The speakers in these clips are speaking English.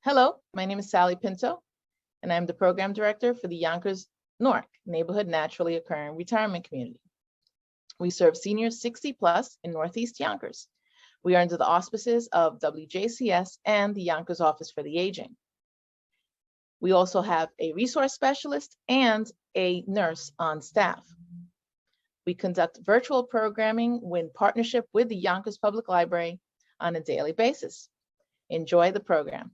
Hello, my name is Sally Pinto, and I'm the Program Director for the Yonkers, Newark Neighborhood Naturally Occurring Retirement Community. We serve seniors 60 plus in Northeast Yonkers. We are under the auspices of WJCS and the Yonkers Office for the Aging. We also have a resource specialist and a nurse on staff. We conduct virtual programming in partnership with the Yonkers Public Library on a daily basis. Enjoy the program.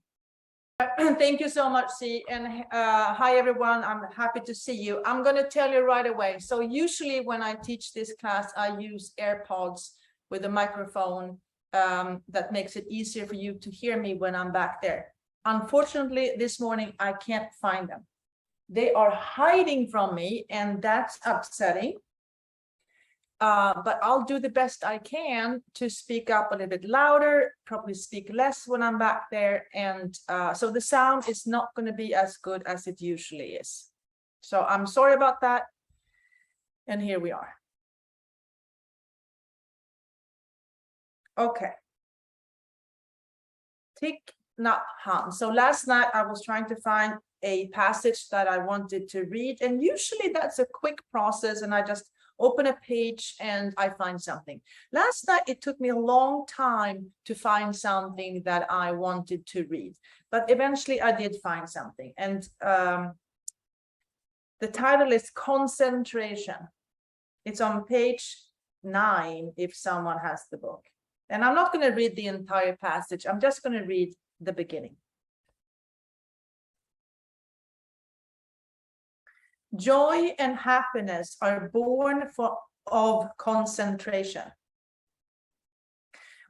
Thank you so much, C. And hi, everyone. I'm happy to see you. I'm going to tell you right away. So usually when I teach this class, I use AirPods with a microphone that makes it easier for you to hear me when I'm back there. Unfortunately, this morning, I can't find them. They are hiding from me, and that's upsetting. But I'll do the best I can to speak up a little bit louder, probably speak less when I'm back there. And so the sound is not going to be as good as it usually is. So I'm sorry about that. And here we are. Okay. Thich Nhat Hanh. So last night I was trying to find a passage that I wanted to read. And usually that's a quick process, and I just open a page and I find something. Last night, it took me a long time to find something that I wanted to read, but eventually I did find something. And the title is Concentration. It's on page 9 if someone has the book. And I'm not going to read the entire passage. I'm just going to read the beginning. Joy and happiness are born of concentration.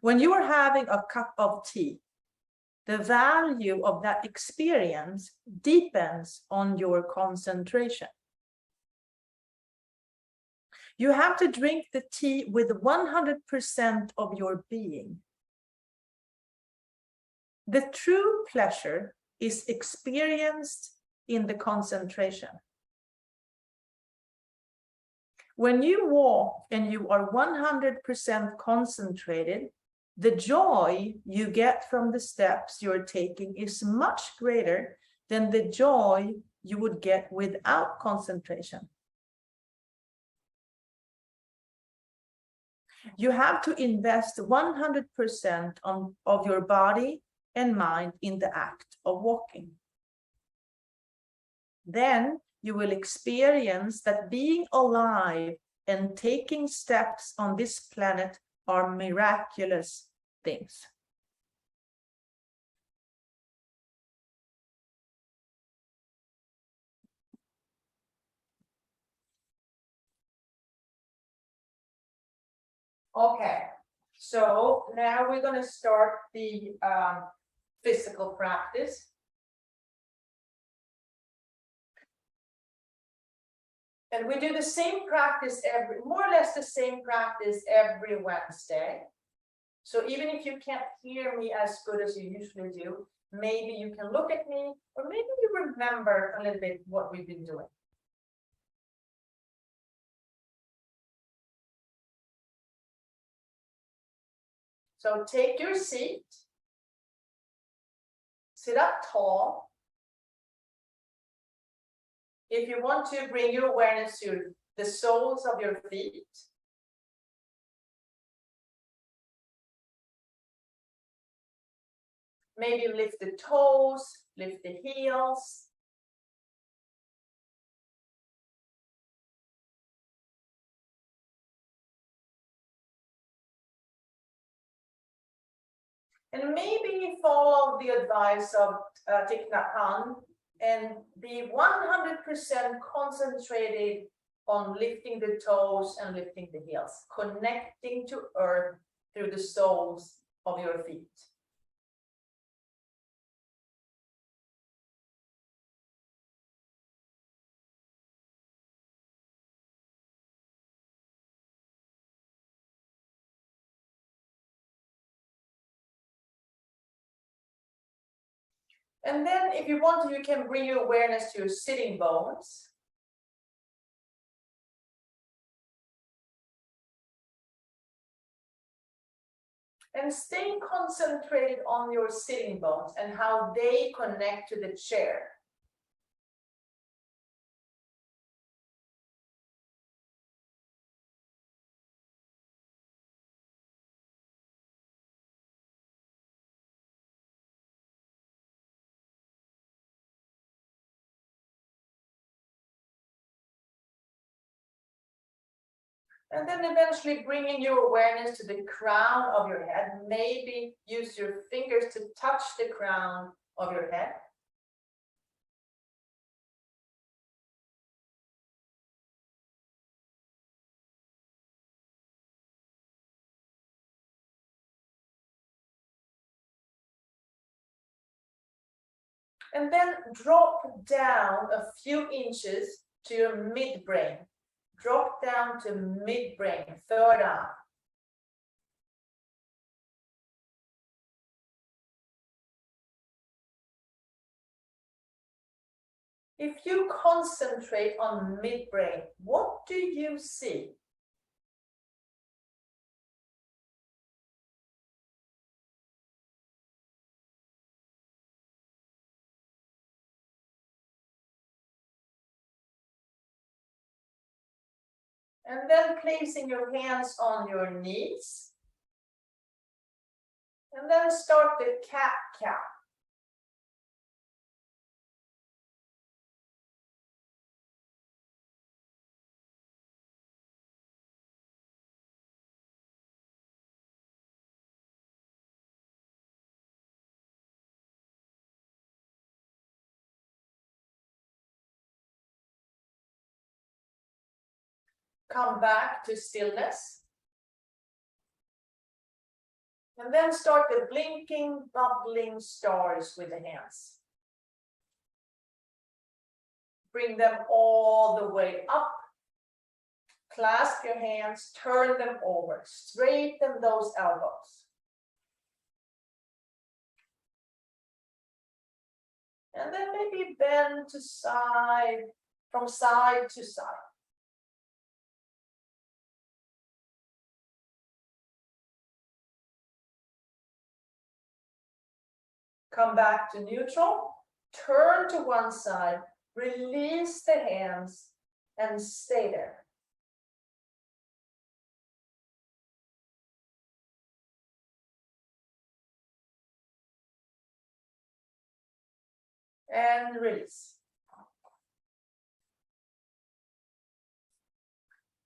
When you are having a cup of tea, the value of that experience depends on your concentration. You have to drink the tea with 100% of your being. The true pleasure is experienced in the concentration. When you walk and you are 100% concentrated, the joy you get from the steps you're taking is much greater than the joy you would get without concentration. You have to invest 100% of your body and mind in the act of walking. Then you will experience that being alive and taking steps on this planet are miraculous things. Okay, so now we're going to start the physical practice. And we do the same practice more or less the same practice every Wednesday. So even if you can't hear me as good as you usually do, maybe you can look at me, or maybe you remember a little bit what we've been doing. So take your seat, sit up tall. If you want to bring your awareness to the soles of your feet. Maybe lift the toes, lift the heels. And maybe follow the advice of Thich Nhat Hanh and be 100% concentrated on lifting the toes and lifting the heels, connecting to earth through the soles of your feet. And then if you want to, you can bring your awareness to your sitting bones. And stay concentrated on your sitting bones and how they connect to the chair. And then eventually bringing your awareness to the crown of your head. Maybe use your fingers to touch the crown of your head. And then drop down a few inches to your midbrain. Drop down to midbrain, third eye. If you concentrate on midbrain, what do you see? And then placing your hands on your knees. And then start the cat-cow. Come back to stillness. And then start the blinking, bubbling stars with the hands. Bring them all the way up. Clasp your hands, turn them over, straighten those elbows. And then maybe bend to side, from side to side. Come back to neutral, turn to one side, release the hands, and stay there. And release.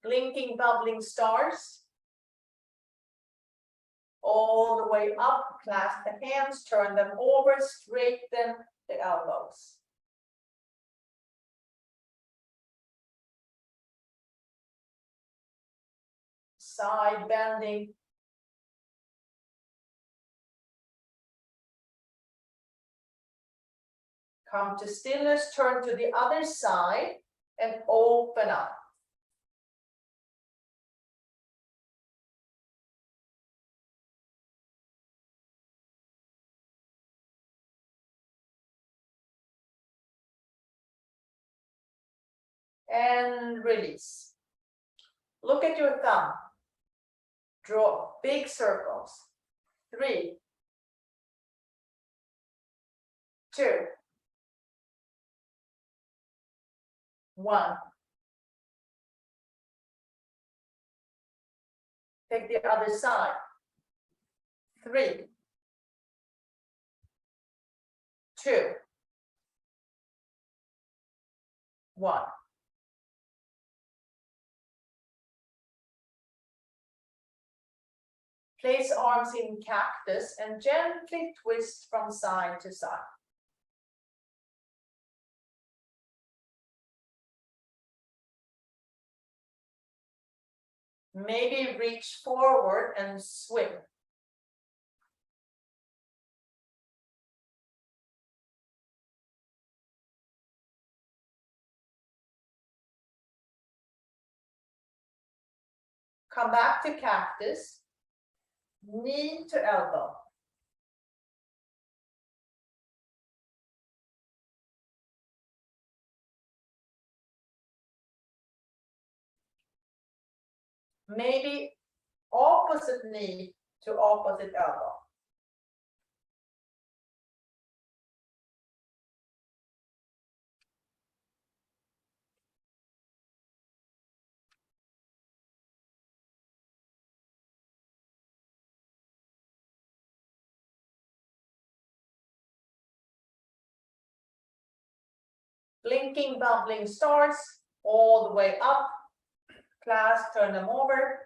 Blinking, bubbling stars. All the way up, clasp the hands, turn them over, straighten the elbows. Side bending. Come to stillness, turn to the other side and open up. And release. Look at your thumb. Draw big circles. 3, 2, 1. Take the other side. 3, 2, 1. Place arms in cactus and gently twist from side to side. Maybe reach forward and swim. Come back to cactus. Knee to elbow. Maybe opposite knee to opposite elbow. Blinking, bubbling stars all the way up. Class, turn them over.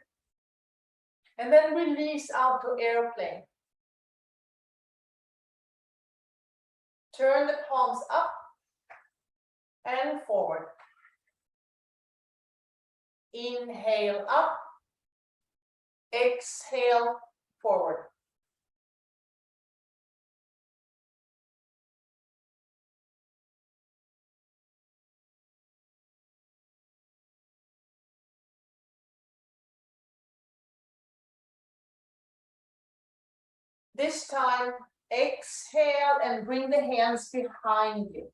And then release out to airplane. Turn the palms up and forward. Inhale up. Exhale forward. This time, exhale and bring the hands behind you.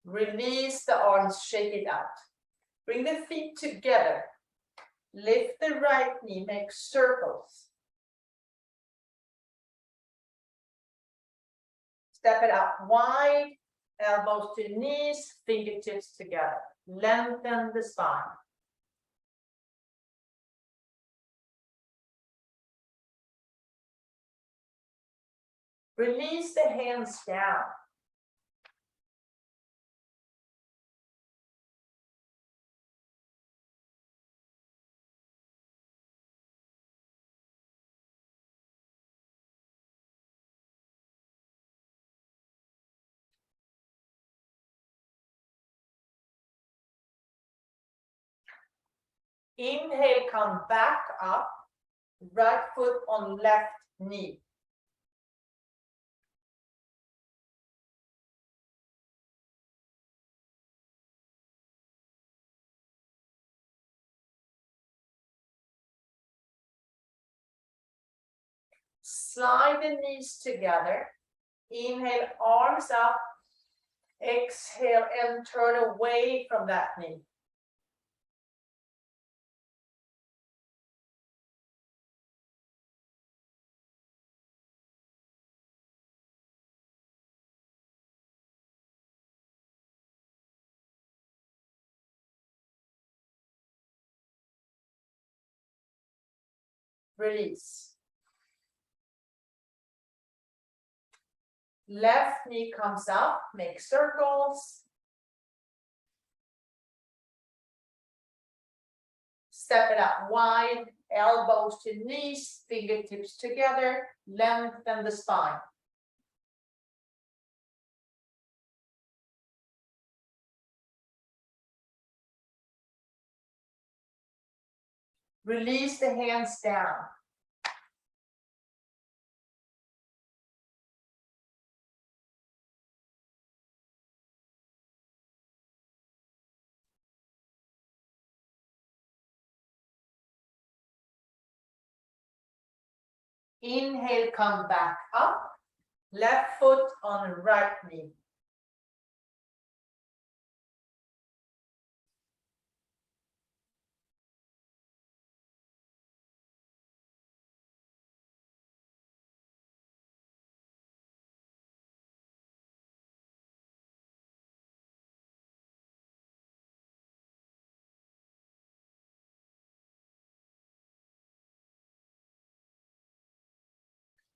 Release the arms, shake it out. Bring the feet together. Lift the right knee, make circles. Step it out wide, elbows to knees, fingertips together. Lengthen the spine. Release the hands down. Inhale, come back up. Right foot on left knee. Slide the knees together. Inhale, arms up. Exhale and turn away from that knee. Release. Left knee comes up, make circles. Step it out wide, elbows to knees, fingertips together, lengthen the spine. Release the hands down. Inhale, come back up. Left foot on right knee.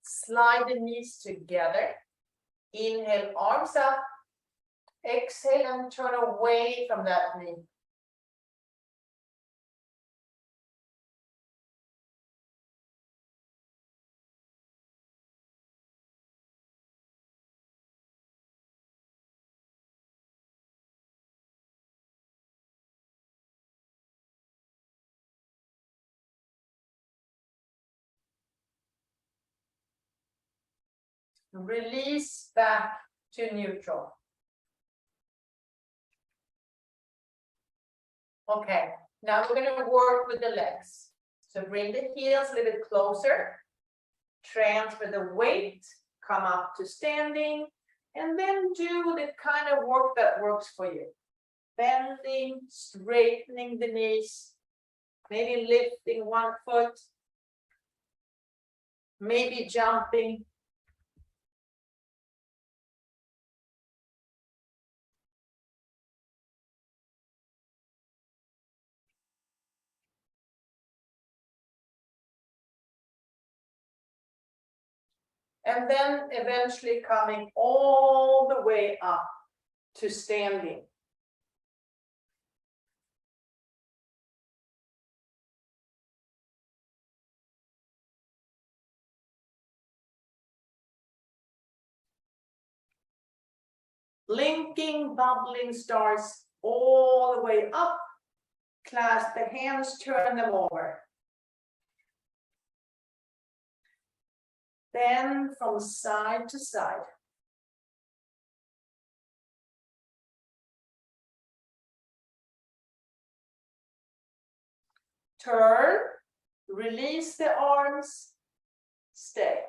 Slide the knees together. Inhale, arms up. Exhale and turn away from that knee. Release back to neutral. Okay, now we're going to work with the legs. So bring the heels a little bit closer, transfer the weight, come up to standing, and then do the kind of work that works for you. Bending, straightening the knees, maybe lifting one foot, maybe jumping. And then eventually coming all the way up to standing. Linking, bubbling starts all the way up. Clasp the hands, turn them over. Then from side to side. Turn, release the arms, stay.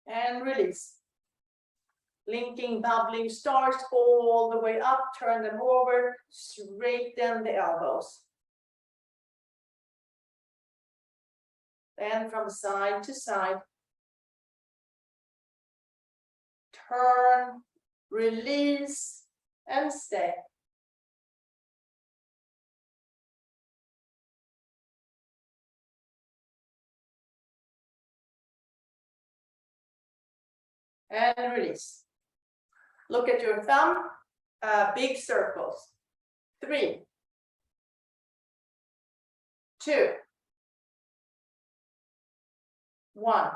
And release. Linking, bubbling starts all the way up, turn them over, straighten the elbows. Then from side to side. Turn, release, and stay. And release. Look at your thumb, big circles. 3, 2, 1.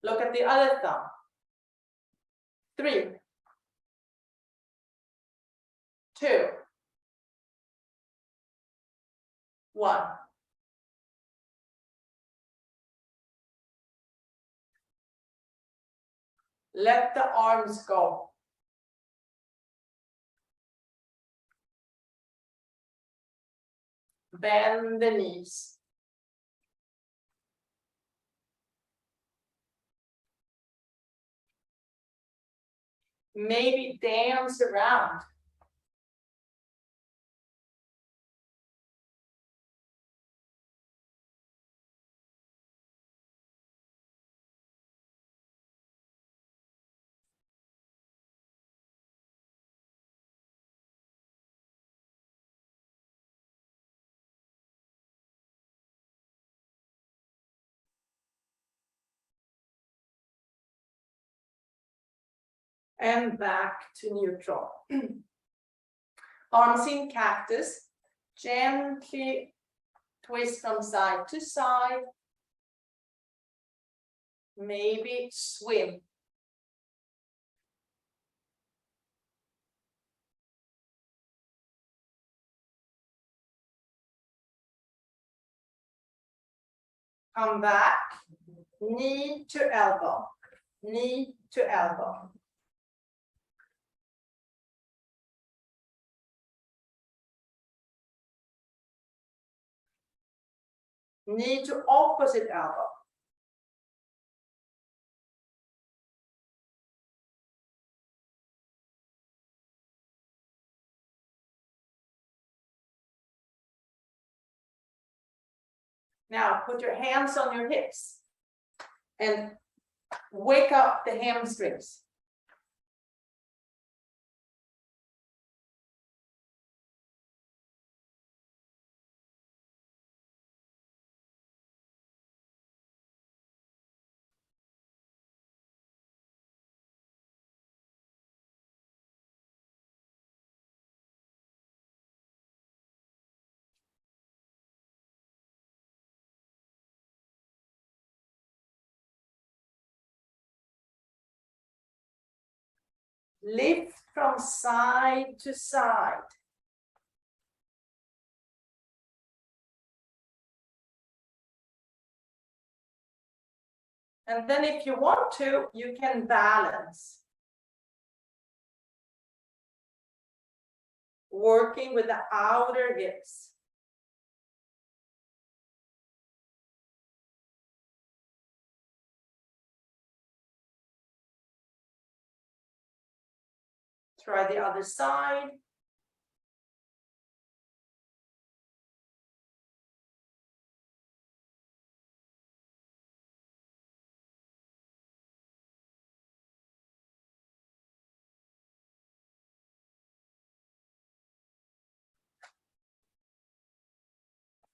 Look at the other thumb. 3, 2, 1. Let the arms go. Bend the knees. Maybe dance around. And back to neutral. Arms in cactus. Gently twist from side to side. Maybe swim. Come back. Knee to elbow. Knee to elbow. Knee to opposite elbow. Now put your hands on your hips and wake up the hamstrings. Lift from side to side. And then if you want to, you can balance. Working with the outer hips. Try the other side.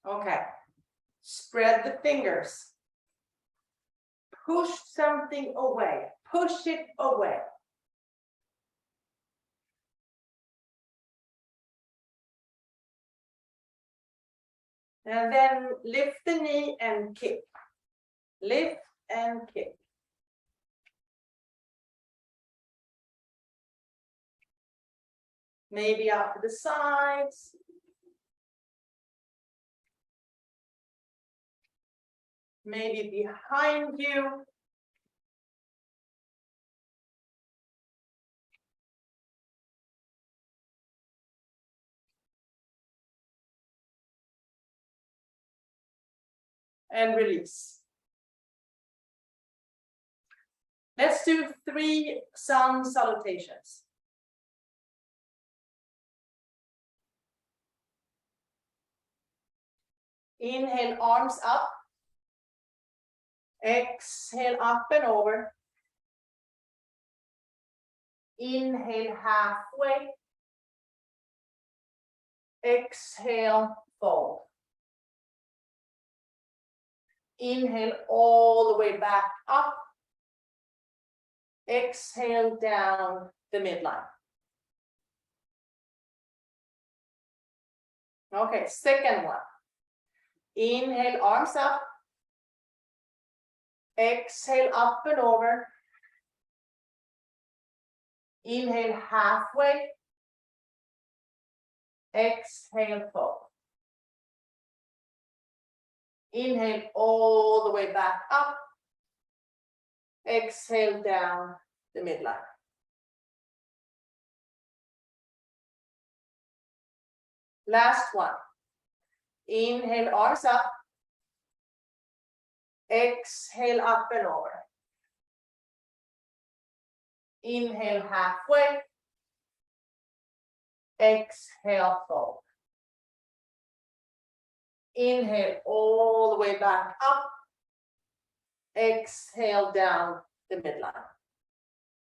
Okay, spread the fingers. Push something away, push it away. And then lift the knee and kick. Lift and kick. Maybe out to the sides. Maybe behind you. And release. Let's do 3 sun salutations. Inhale, arms up. Exhale, up and over. Inhale, halfway. Exhale, fold. Inhale all the way back up. Exhale down the midline. Okay, second one. Inhale, arms up. Exhale, up and over. Inhale, halfway. Exhale, fold. Inhale all the way back up. Exhale down the midline. Last one. Inhale, arms up. Exhale, up and over. Inhale, halfway. Exhale, fold. Inhale all the way back up. Exhale down the midline.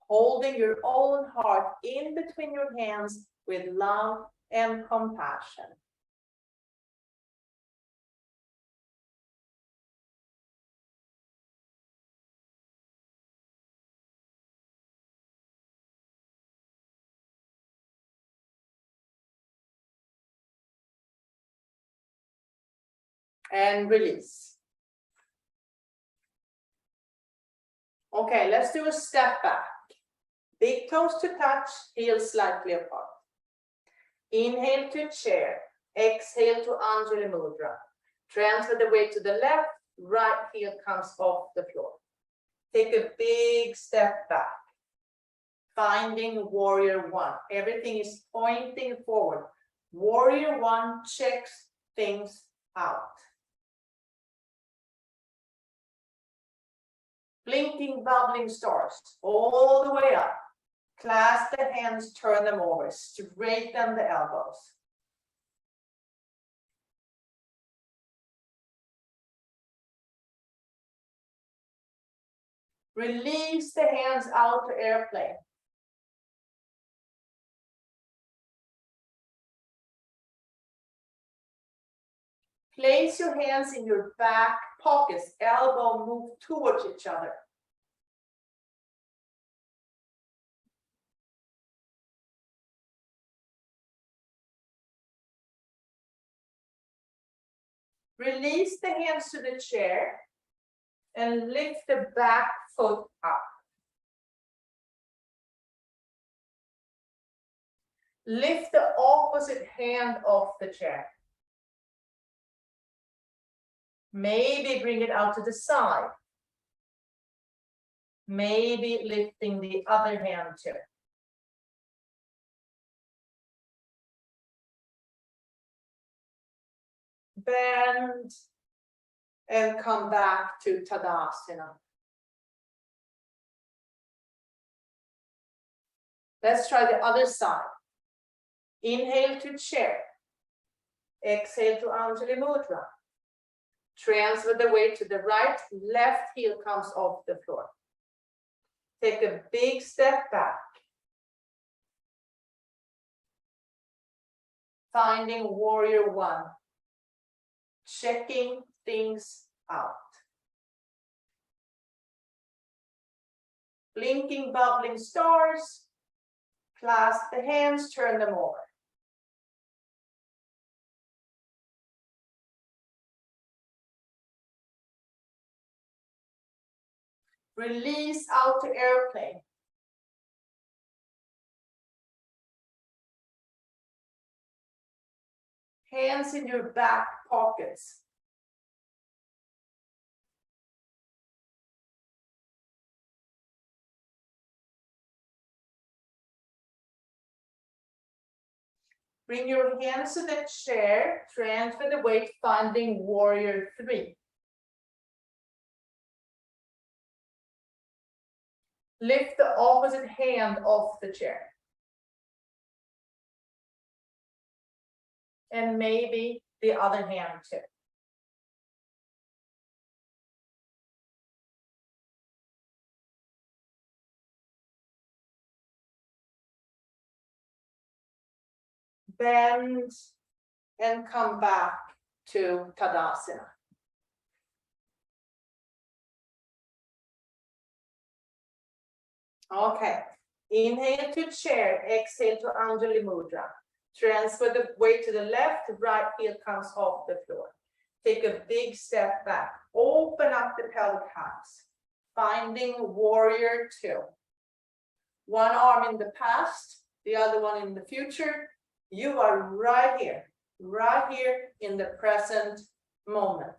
Holding your own heart in between your hands with love and compassion. And release. Okay, let's do a step back. Big toes to touch, heels slightly apart. Inhale to chair. Exhale to Anjali Mudra. Transfer the weight to the left, right heel comes off the floor. Take a big step back. Finding warrior one. Everything is pointing forward. Warrior one checks things out. Blinking, bubbling stars all the way up. Clasp the hands, turn them over, straighten the elbows. Release the hands out to airplane. Place your hands in your back pockets, elbow move towards each other. Release the hands to the chair and lift the back foot up. Lift the opposite hand off the chair. Maybe bring it out to the side. Maybe lifting the other hand too. Bend and come back to Tadasana. Let's try the other side. Inhale to chair. Exhale to Anjali Mudra. Transfer the weight to the right, left heel comes off the floor. Take a big step back. Finding warrior one. Checking things out. Blinking, bubbling stars. Clasp the hands, turn them over. Release out to airplane. Hands in your back pockets. Bring your hands to the chair, transfer the weight, finding warrior three. Lift the opposite hand off the chair. And maybe the other hand too. Bend and come back to Tadasana. Okay, inhale to chair, exhale to Anjali Mudra. Transfer the weight to the left, right heel comes off the floor. Take a big step back, open up the pelvic halves, finding warrior two. One arm in the past, the other one in the future. You are right here in the present moment.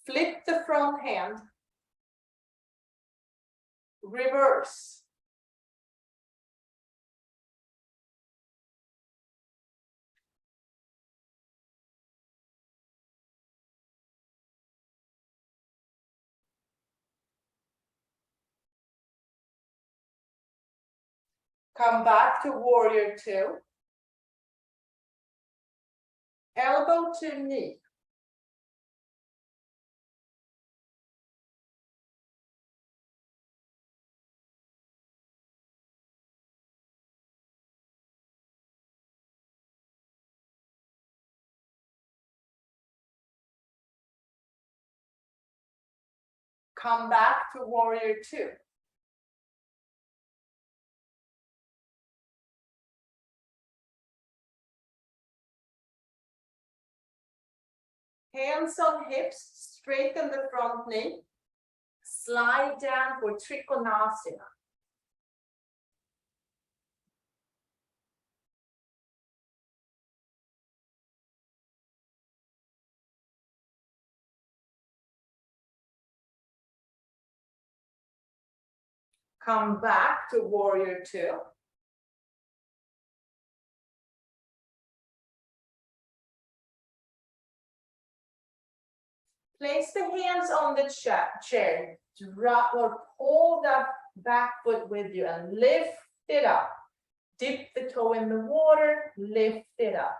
Flip the front hand, reverse. Come back to warrior two. Elbow to knee. Come back to warrior two. Hands on hips, straighten the front knee. Slide down for Trikonasana. Come back to warrior two. Place the hands on the chair. Drop or pull that back foot with you and lift it up. Dip the toe in the water, lift it up.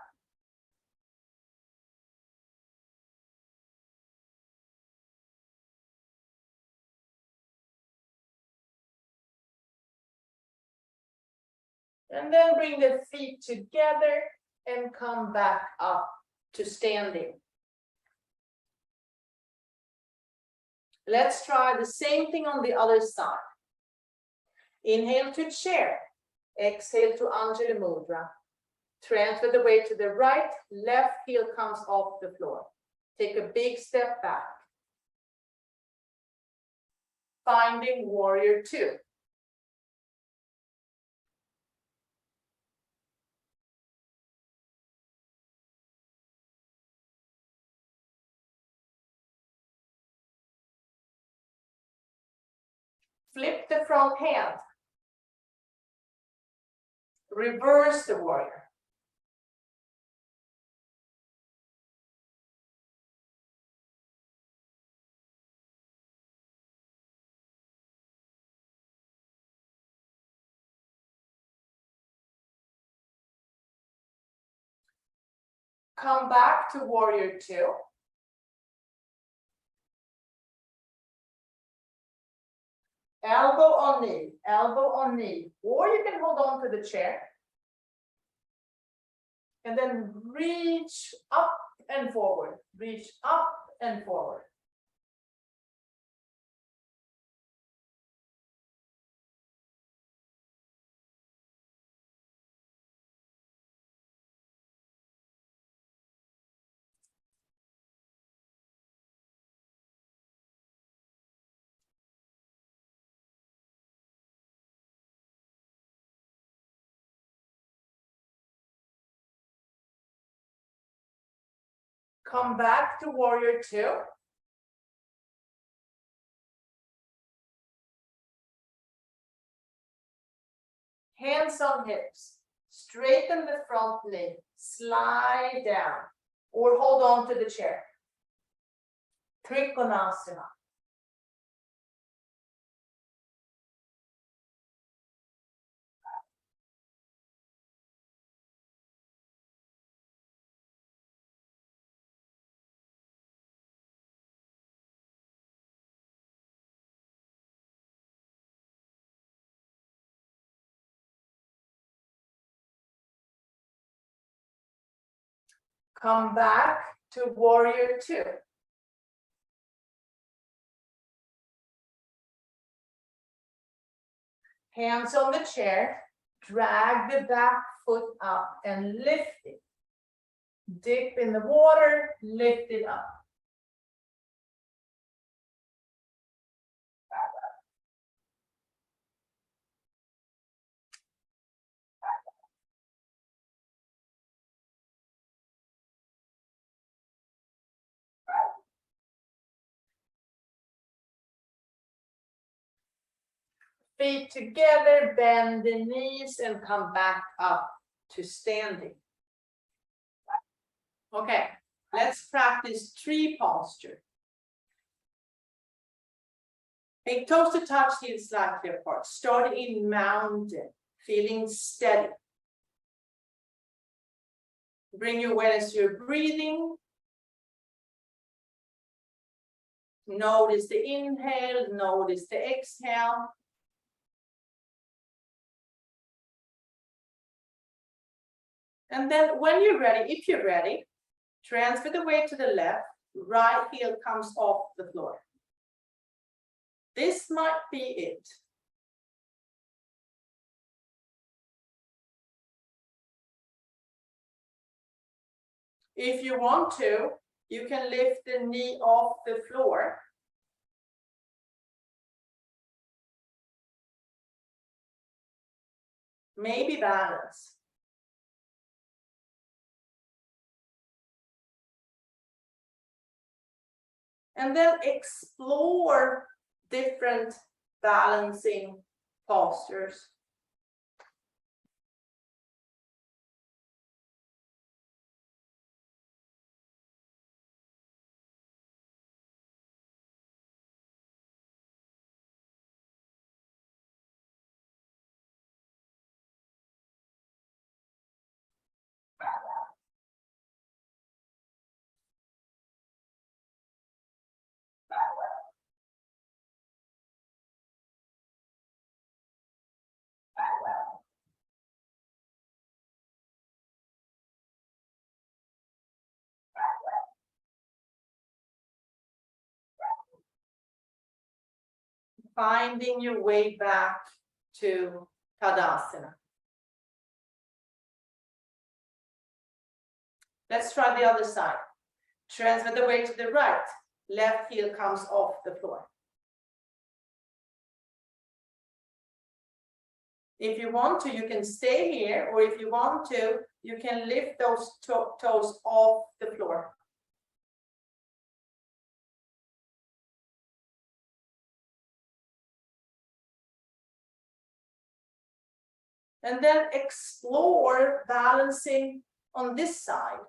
And then bring the feet together and come back up to standing. Let's try the same thing on the other side. Inhale to chair. Exhale to Anjali Mudra. Transfer the weight to the right, left heel comes off the floor. Take a big step back. Finding warrior two. Flip the front hand. Reverse the warrior. Come back to warrior 2. Elbow on knee, or you can hold on to the chair. And then reach up and forward, reach up and forward. Come back to warrior 2. Hands on hips. Straighten the front knee. Slide down. Or hold on to the chair. Trikonasana. Come back to warrior 2. Hands on the chair. Drag the back foot up and lift it. Dip in the water, lift it up. Feet together, bend the knees and come back up to standing. Okay, let's practice tree posture. Make toes to touch, heels slightly apart. Start in mountain, feeling steady. Bring your awareness to your breathing. Notice the inhale, notice the exhale. And then when you're ready, if you're ready, transfer the weight to the left, right heel comes off the floor. This might be it. If you want to, you can lift the knee off the floor. Maybe balance. And then explore different balancing postures. Finding your way back to Tadasana. Let's try the other side. Transfer the weight to the right. Left heel comes off the floor. If you want to, you can stay here, or if you want to, you can lift those toes off the floor. And then explore balancing on this side.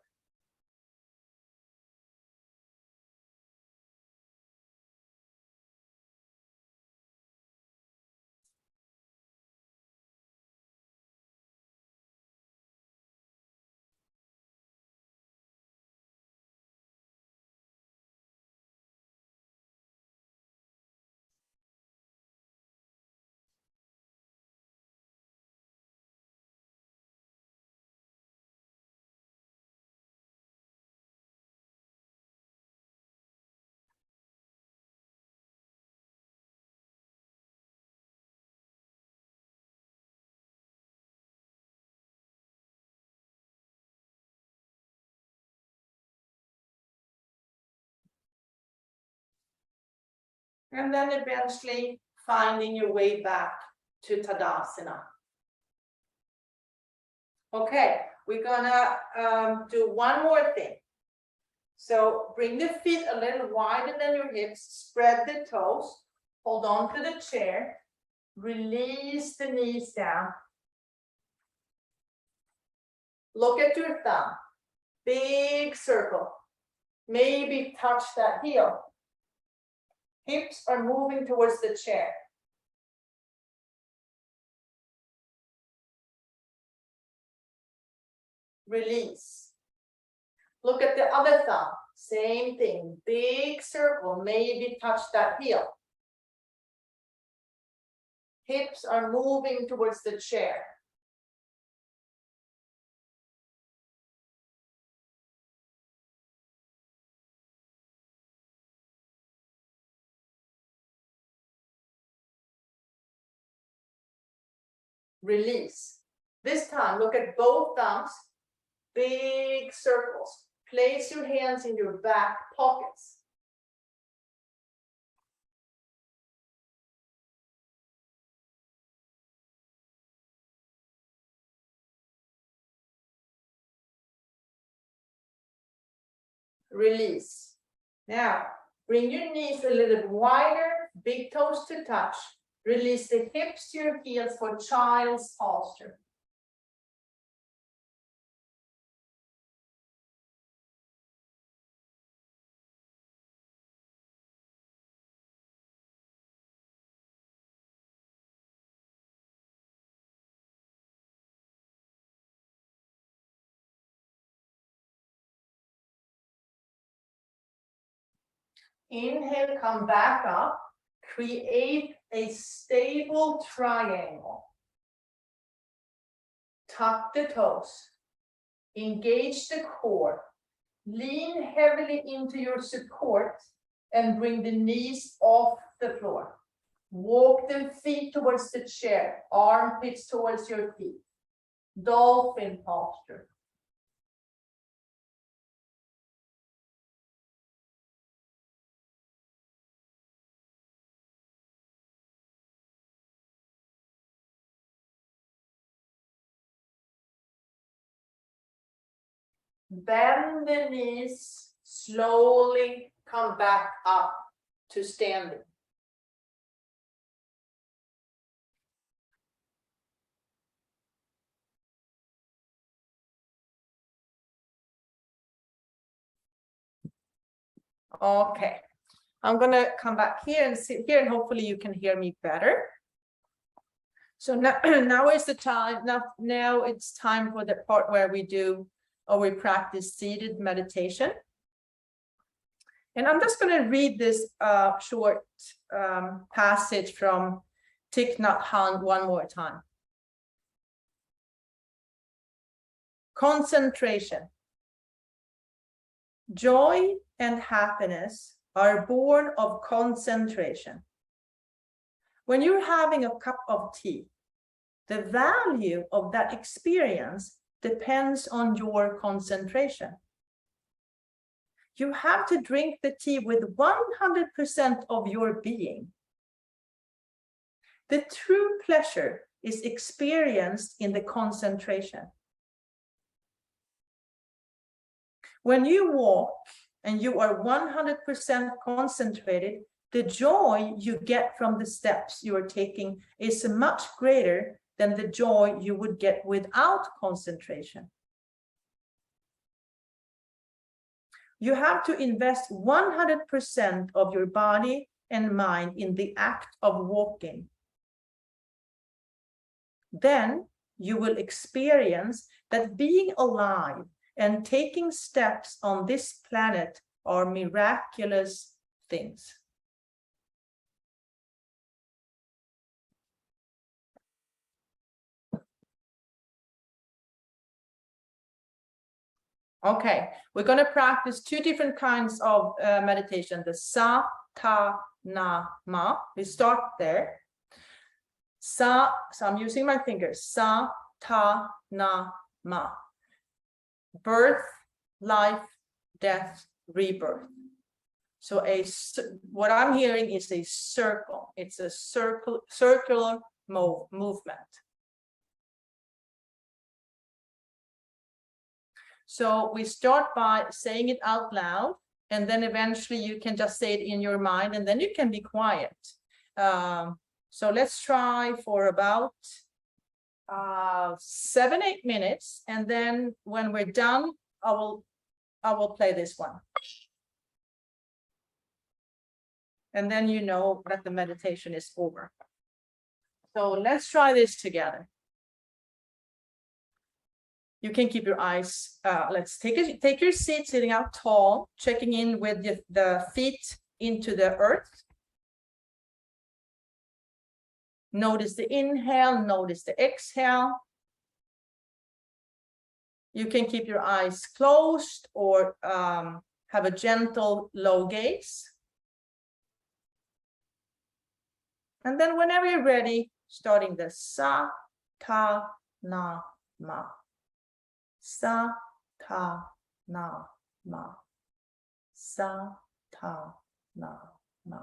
And then eventually finding your way back to Tadasana. Okay, we're gonna do one more thing. So bring the feet a little wider than your hips, spread the toes, hold on to the chair, release the knees down. Look at your thumb, big circle, maybe touch that heel. Hips are moving towards the chair. Release. Look at the other thumb, same thing, big circle, maybe touch that heel. Hips are moving towards the chair. Release. This time, look at both thumbs, big circles. Place your hands in your back pockets. Release. Now, bring your knees a little bit wider, big toes to touch. Release the hips to your heels for child's posture. Inhale, come back up. Create a stable triangle. Tuck the toes. Engage the core. Lean heavily into your support and bring the knees off the floor. Walk the feet towards the chair, armpits towards your feet. Dolphin posture. Bend the knees, slowly come back up to standing. Okay, I'm gonna come back here and sit here, and hopefully you can hear me better. So now is the time. Now it's time for the part where we practice seated meditation. And I'm just going to read this short passage from Thich Nhat Hanh one more time. Concentration. Joy and happiness are born of concentration. When you're having a cup of tea, the value of that experience depends on your concentration. You have to drink the tea with 100% of your being. The true pleasure is experienced in the concentration. When you walk and you are 100% concentrated, the joy you get from the steps you are taking is much greater than the joy you would get without concentration. You have to invest 100% of your body and mind in the act of walking. Then you will experience that being alive and taking steps on this planet are miraculous things. Okay, we're going to practice two different kinds of meditation, the sa, ta, na, ma. We start there. Sa, so I'm using my fingers, sa, ta, na, ma. Birth, life, death, rebirth. So what I'm hearing is a circle. It's a circular movement. So we start by saying it out loud, and then eventually you can just say it in your mind, and then you can be quiet. So let's try for about 7-8 minutes, and then when we're done, I will play this one. And then you know that the meditation is over. So let's try this together. You can keep your eyes, let's take your seat sitting out tall, checking in with the feet into the earth. Notice the inhale, notice the exhale. You can keep your eyes closed or have a gentle low gaze. And then whenever you're ready, starting the sa, ta, na, ma. Sa, ta, na, ma. Sa, ta, na, ma.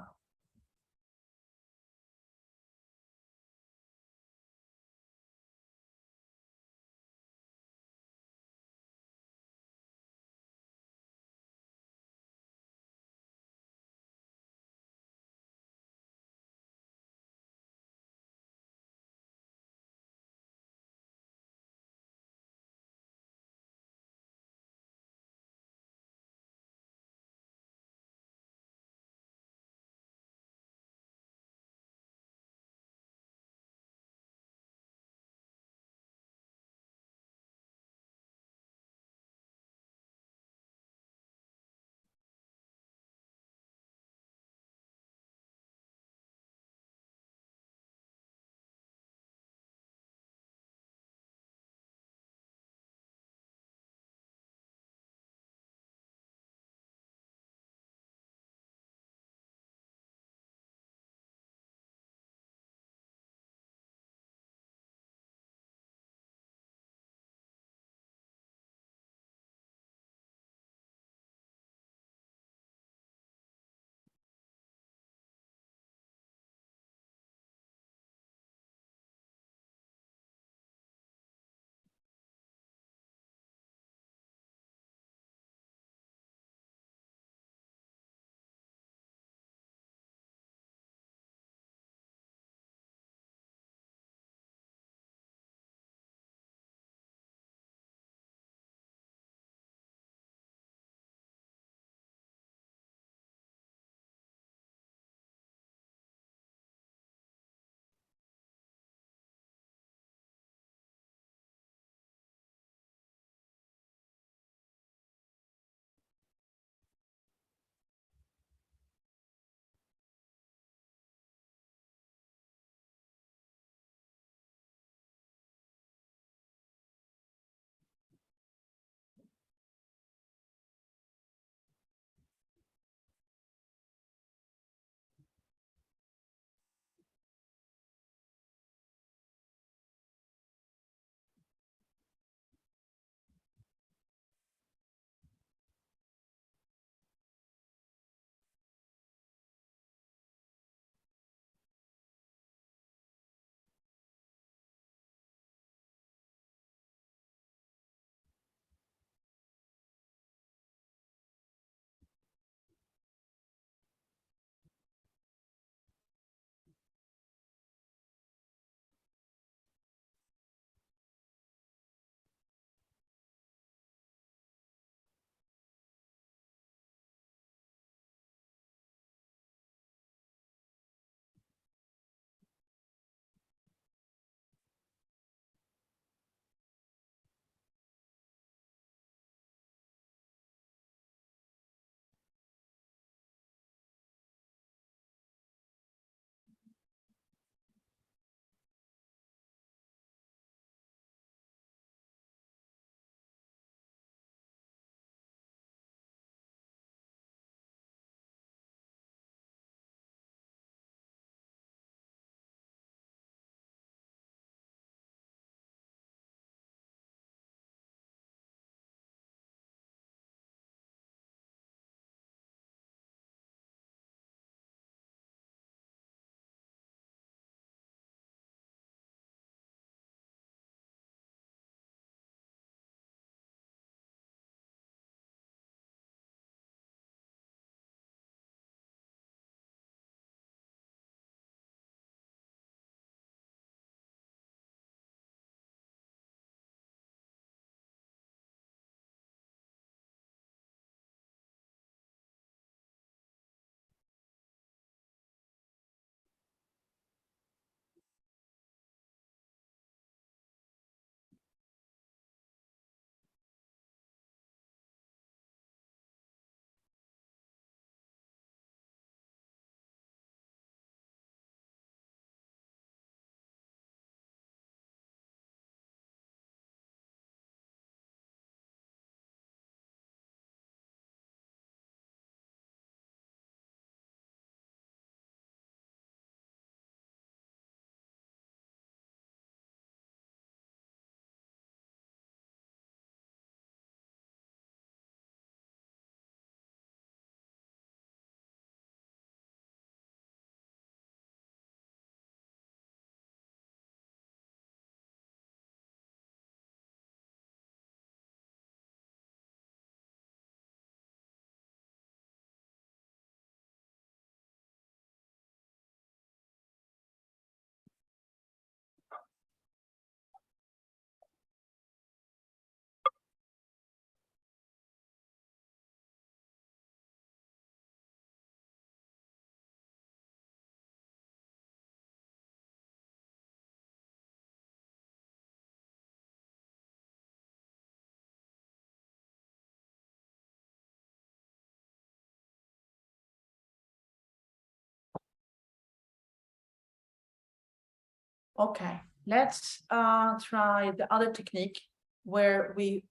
Okay, let's try the other technique where we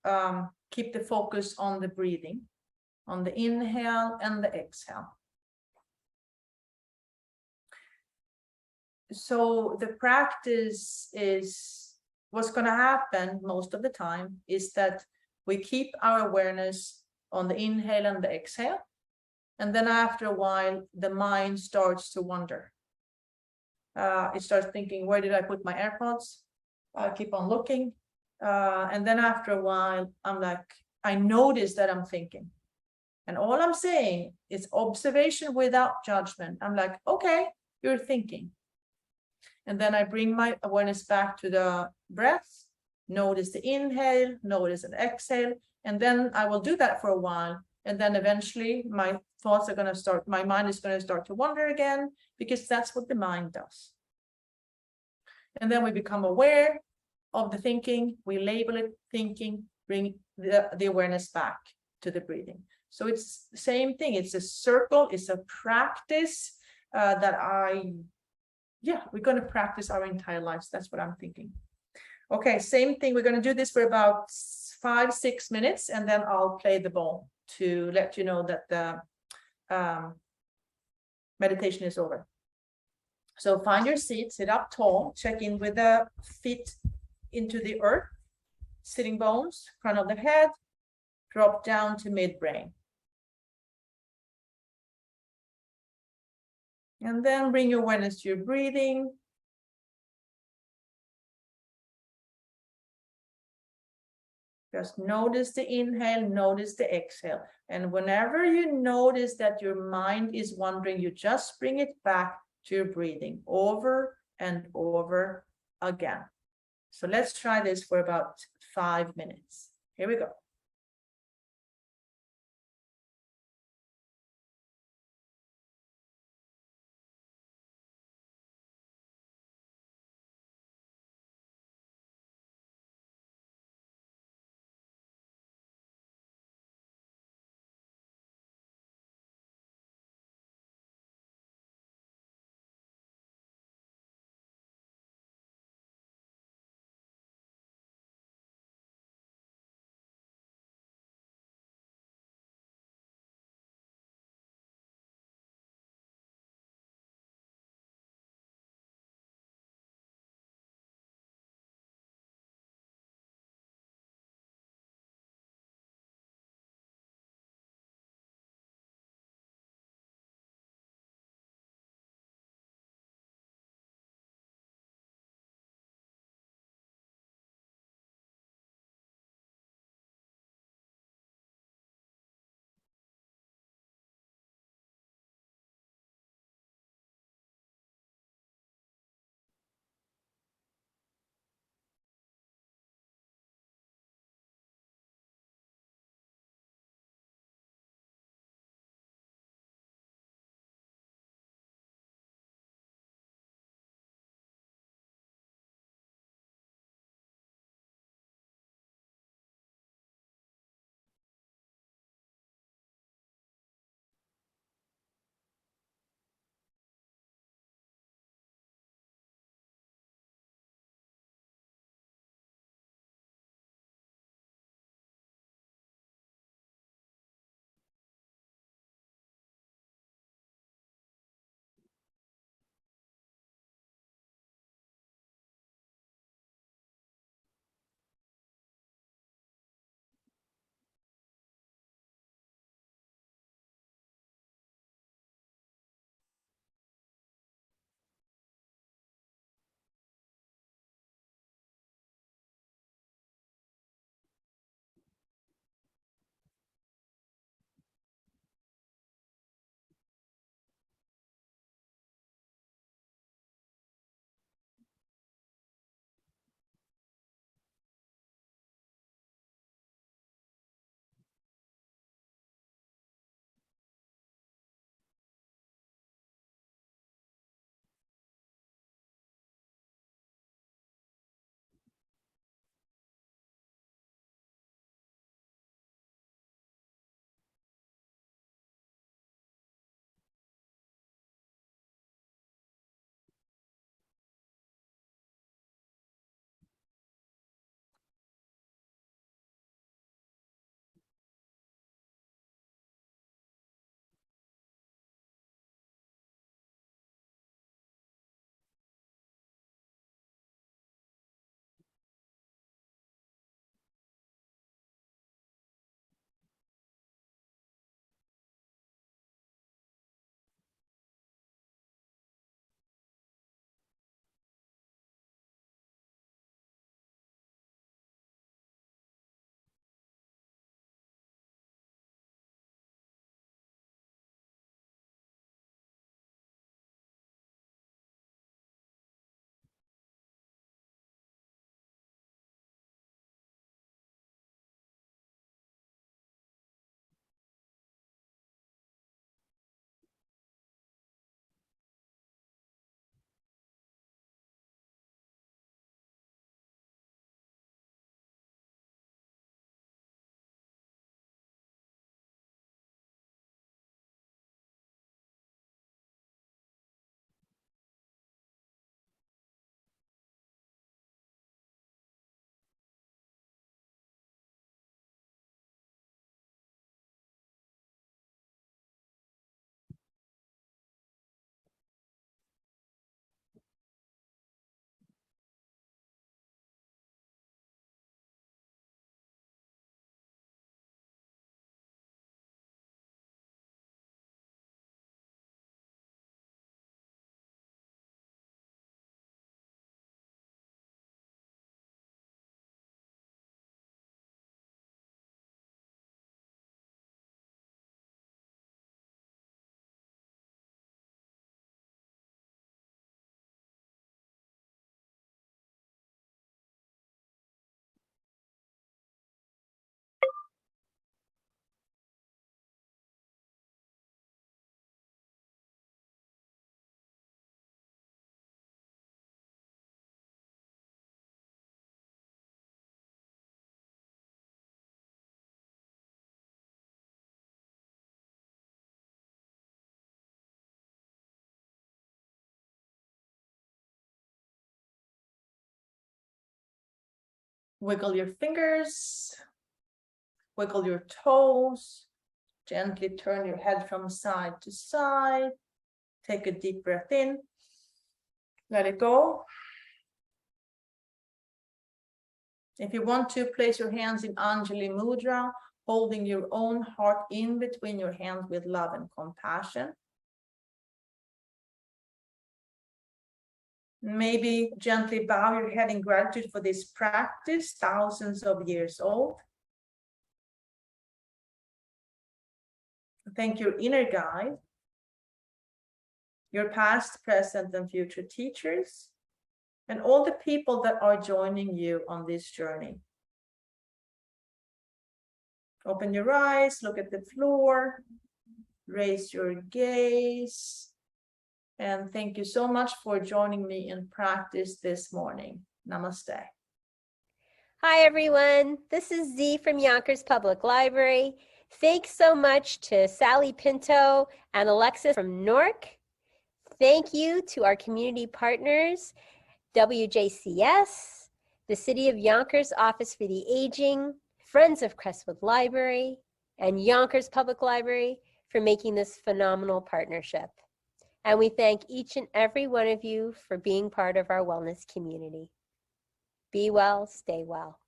keep the focus on the breathing, on the inhale and the exhale. So the practice is, what's going to happen most of the time is that we keep our awareness on the inhale and the exhale. And then after a while, the mind starts to wander. It starts thinking, where did I put my AirPods? I keep on looking. And then after a while, I'm like, I notice that I'm thinking. And all I'm saying is observation without judgment. I'm like, okay, you're thinking. And then I bring my awareness back to the breath, notice the inhale, notice the exhale. And then I will do that for a while. And then eventually my thoughts are going to start, my mind is going to start to wander again, because that's what the mind does. And then we become aware of the thinking, we label it thinking, bring the awareness back to the breathing. So it's the same thing. It's a circle, it's a practice we're going to practice our entire lives. That's what I'm thinking. Okay, same thing. We're going to do this for about 5-6 minutes, and then I'll play the ball to let you know that the meditation is over. So find your seat, sit up tall, check in with the feet into the earth, sitting bones, crown of the head, drop down to midbrain. And then bring your awareness to your breathing. Just notice the inhale, notice the exhale. And whenever you notice that your mind is wandering, you just bring it back to your breathing over and over again. So let's try this for about 5 minutes. Here we go. Wiggle your fingers, wiggle your toes, gently turn your head from side to side. Take a deep breath in, let it go. If you want to, place your hands in Anjali Mudra, holding your own heart in between your hands with love and compassion. Maybe gently bow your head in gratitude for this practice, thousands of years old. Thank your inner guide, your past, present, and future teachers, and all the people that are joining you on this journey. Open your eyes, look at the floor, raise your gaze, and thank you so much for joining me in practice this morning. Namaste. Hi, everyone. This is Z from Yonkers Public Library. Thanks so much to Sally Pinto and Alexis from Newark. Thank you to our community partners, WJCS, the City of Yonkers Office for the Aging, Friends of Crestwood Library, and Yonkers Public Library for making this phenomenal partnership. And we thank each and every one of you for being part of our wellness community. Be well, stay well.